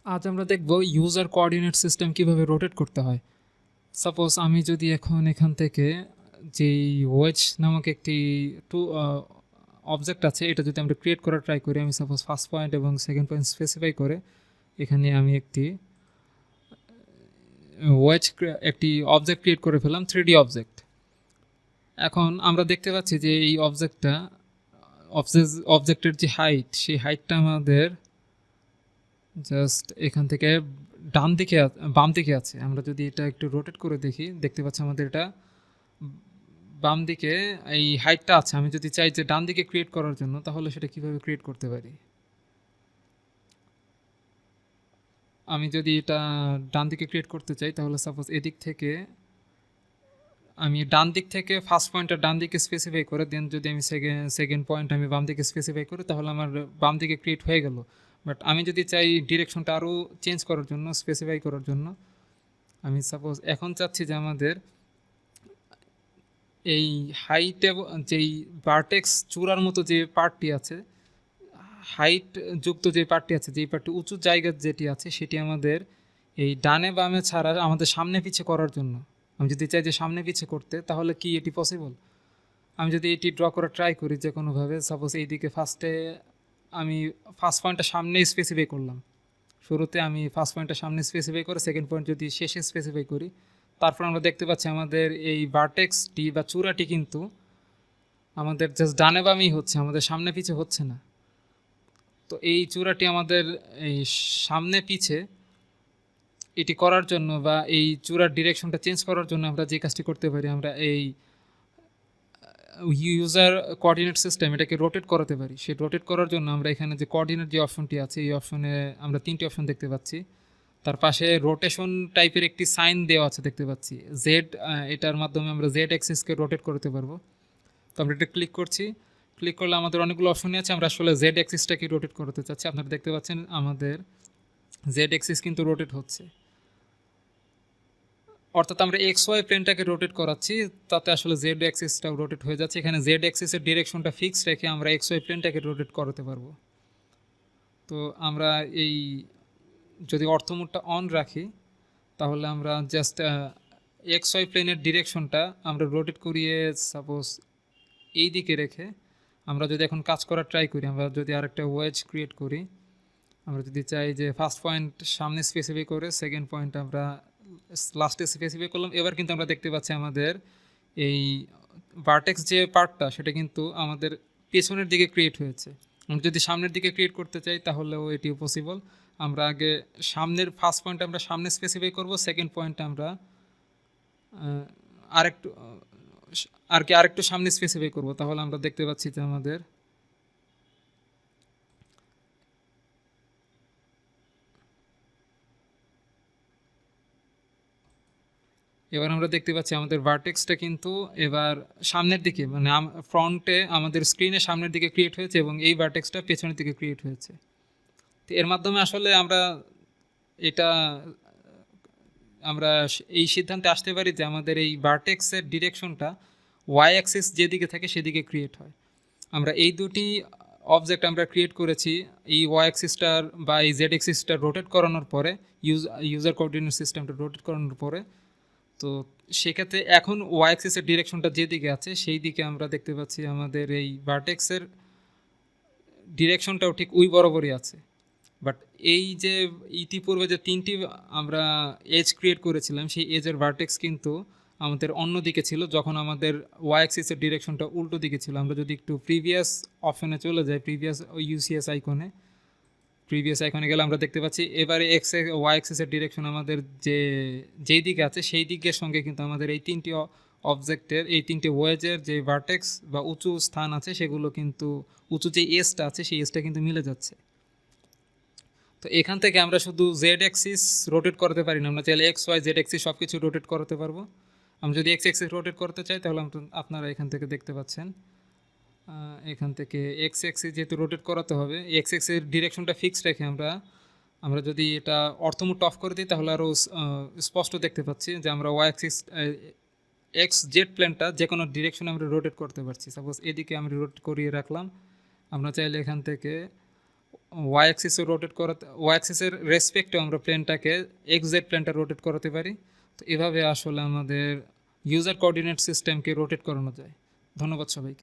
আজ আমরা দেখব ইউজার কোঅর্ডিনেট সিস্টেম কিভাবে রোটেট করতে হয়। সাপোজ আমি যদি এখন এখান থেকে যেই ওয়েজ নামক একটি টু অবজেক্ট আছে, এটা যদি আমরা ক্রিয়েট করার ট্রাই করি, আমি সাপোজ ফার্স্ট পয়েন্ট এবং সেকেন্ড পয়েন্ট স্পেসিফাই করে এখানে আমি একটি ওয়েজ একটি অবজেক্ট ক্রিয়েট করে ফেললাম, 3D অবজেক্ট। এখন আমরা দেখতে পাচ্ছি যে এই অবজেক্টের যে হাইট, সেই হাইটটা আমাদের জাস্ট এখান থেকে বাম দিকে আছে। আমরা যদি এটা একটু রোটেট করে দেখি, দেখতে পাচ্ছি আমাদের এটা বাম দিকে এই হাইটটা আছে। আমি যদি চাই যে ডান দিকে ক্রিয়েট করার জন্য, তাহলে সেটা কিভাবে ক্রিয়েট করতে পারি? আমি যদি এটা ডান দিকে ক্রিয়েট করতে চাই, তাহলে সাপোজ এদিক থেকে আমি ডান দিক থেকে ফার্স্ট পয়েন্টটা ডান দিকে স্পেসিফাই করে দেন, যদি আমি সেকেন্ড পয়েন্ট আমি বাম দিকে স্পেসিফাই করি, তাহলে আমার বাম দিকে ক্রিয়েট হয়ে গেল। বাট আমি যদি চাই ডিরেকশনটা আরও চেঞ্জ করার জন্য, স্পেসিফাই করার জন্য, আমি সাপোজ এখন চাচ্ছি যে আমাদের এই হাইটে যেই ভার্টেক্স চূড়ার মতো যে পার্টটি আছে, হাইট যুক্ত যে পার্টটি আছে, যেই পার্টটি উঁচু জায়গার যেটি আছে, সেটি আমাদের এই ডানে বামে ছাড়া আমাদের সামনে পিছে করার জন্য, আমি যদি চাই যে সামনে পিছে করতে, তাহলে কি এটি পসিবল? আমি যদি এটি ড্র করার ট্রাই করি যে কোনোভাবে, সাপোজ এইদিকে ফার্স্টে আমি ফার্স্ট পয়েন্টটা সামনে স্পেসিফাই করলাম, শুরুতে আমি ফার্স্ট পয়েন্টটা সামনে স্পেসিফাই করে সেকেন্ড পয়েন্ট যদি শেষে স্পেসিফাই করি, তারপর আমরা দেখতে পাচ্ছি আমাদের এই ভার্টেক্সটি বা চূড়াটি কিন্তু আমাদের জাস্ট ডানে বামেই হচ্ছে, আমাদের সামনে পিছে হচ্ছে না। তো এই চূড়াটি আমাদের এই সামনে পিছে এটি করার জন্য, বা এই চূড়ার ডিরেকশনটা চেঞ্জ করার জন্য আমরা যে কাজটি করতে পারি, আমরা এই ইউজার কোঅর্ডিনেট সিস্টেম এটাকে রোটেট করাতে পারি। সেই রোটেট করার জন্য আমরা এখানে যে কোঅর্ডিনেট যে অপশনটি আছে, এই অপশনে আমরা 3টি অপশন দেখতে পাচ্ছি। তার পাশে রোটেশন টাইপের একটি সাইন দেওয়া আছে দেখতে পাচ্ছি, জেড। এটার মাধ্যমে আমরা জেড অ্যাক্সিসকে রোটেট করতে পারবো। তো আমরা এটা ক্লিক করছি। ক্লিক করলে আমাদের অনেকগুলো অপশনই আছে। আমরা আসলে জেড অ্যাক্সিসটাকে রোটেট করতে চাচ্ছি। আপনারা দেখতে পাচ্ছেন আমাদের জেড অ্যাক্সিস কিন্তু রোটেট হচ্ছে, অর্থাৎ আমরা এক্স ওয়াই প্লেনটাকে রোটেট করাচ্ছি, তাতে আসলে জেড অ্যাক্সিসটাও রোটেট হয়ে যাচ্ছে। এখানে জেড অ্যাক্সিসের ডিরেকশনটা ফিক্স রেখে আমরা এক্স ওয়াই প্লেনটাকে রোটেট করাতে পারবো। তো আমরা এই যদি অর্থমোডটা অন রাখি, তাহলে আমরা জাস্ট এক্স ওয়াই প্লেনের ডিরেকশনটা আমরা রোটেট করিয়ে সাপোজ এই দিকে রেখে আমরা যদি এখন কাজ করার ট্রাই করি, আমরা যদি আরেকটা ওয়েজ ক্রিয়েট করি, আমরা যদি চাই যে ফার্স্ট পয়েন্ট সামনে স্পেসিফাই করে সেকেন্ড পয়েন্ট আমরা লাস্টে স্পেসিফাই করলাম, এবার কিন্তু আমরা দেখতে পাচ্ছি আমাদের এই ভার্টেক্স যে পার্টটা, সেটা কিন্তু আমাদের পেছনের দিকে ক্রিয়েট হয়েছে। আমরা যদি সামনের দিকে ক্রিয়েট করতে চাই, তাহলেও এটিও পসিবল। আমরা আগে সামনের ফার্স্ট পয়েন্ট আমরা সামনে স্পেসিফাই করব, সেকেন্ড পয়েন্ট আমরা আরেকটু আরেকটু সামনে স্পেসিফাই করব, তাহলে আমরা দেখতে পাচ্ছি যে আমাদের এবার আমরা দেখতে পাচ্ছি আমাদের ভার্টেক্সটা কিন্তু এবার সামনের দিকে, মানে ফ্রন্টে আমাদের স্ক্রিনের সামনের দিকে ক্রিয়েট হয়েছে, এবং এই ভার্টেক্সটা পেছনের দিকে ক্রিয়েট হয়েছে। তো এর মাধ্যমে আসলে এটা আমরা এই সিদ্ধান্তে আসতে পারি যে আমাদের এই ভার্টেক্সের ডিরেকশনটা ওয়াই অ্যাক্সিস যেদিকে থাকে সেদিকে ক্রিয়েট হয়। আমরা এই দুটি অবজেক্ট আমরা ক্রিয়েট করেছি এই ওয়াই অ্যাক্সিসটার বা এই জেড অ্যাক্সিসটা রোটেট করানোর পরে, ইউজার কোঅর্ডিনেট সিস্টেমটা রোটেট করানোর পরে। তো সেক্ষেত্রে এখন ওয়াই অ্যাক্সিসের ডিরেকশনটা যেদিকে আছে সেই দিকে আমরা দেখতে পাচ্ছি আমাদের এই ভার্টেক্সের ডিরেকশনটাও ঠিক ওই বরাবরই আছে। বাট এই যে ইতিপূর্বে যে 3টি আমরা এজ ক্রিয়েট করেছিলাম, সেই এজের ভার্টেক্স কিন্তু আমাদের অন্য দিকে ছিল, যখন আমাদের ওয়াই অ্যাক্সিসের ডিরেকশনটা উল্টো দিকে ছিল। আমরা যদি একটু প্রিভিয়াস অপশনে চলে যাই, প্রিভিয়াস আইকনে গেলে আমরা দেখতে পাচ্ছি এবারে ওয়াই অ্যাক্সিসের ডিরেকশন আমাদের যেই দিকে আছে সেই দিকের সঙ্গে কিন্তু আমাদের এই 3টি অবজেক্টের, এই 3টি ওয়েজের যে ভার্টেক্স বা উঁচু স্থান আছে, সেগুলো কিন্তু উঁচু যে এজটা আছে সেই এজটা কিন্তু মিলে যাচ্ছে। তো এখান থেকে আমরা শুধু জেড অ্যাক্সিস রোটেট করতে পারি না, আমরা চাইলে এক্স ওয়াই জেড অ্যাক্সিস সব কিছু রোটেট করতে পারবো। আমি যদি এক্স অ্যাক্সিস রোটেট করতে চাই, তাহলে আপনারা এখান থেকে দেখতে পাচ্ছেন, এখান থেকে এক্স অ্যাক্সিস যেহেতু রোটেট করাতে হবে, এক্স অ্যাক্সিসের ডিরেকশনটা ফিক্সড রেখে আমরা যদি এটা অর্থমোড অফ করে দিই, তাহলে আরও স্পষ্ট দেখতে পাচ্ছি যে আমরা ওয়াই অ্যাক্সিস এক্স জেড প্লেনটা যে কোনো ডিরেকশনে আমরা রোটেট করতে পারছি। সাপোজ এদিকে আমি রোটেট করিয়ে রাখলাম, আমরা চাইলে এখান থেকে ওয়াই অ্যাক্সিসে রোটেট করাতে, ওয়াই অ্যাক্সিসের রেসপেক্টে আমরা প্লেনটাকে এক্স-জেড প্লেনটা রোটেট করাতে পারি। তো এভাবে আসলে আমাদের ইউজার কোঅর্ডিনেট সিস্টেমকে রোটেট করানো যায়। ধন্যবাদ সবাইকে।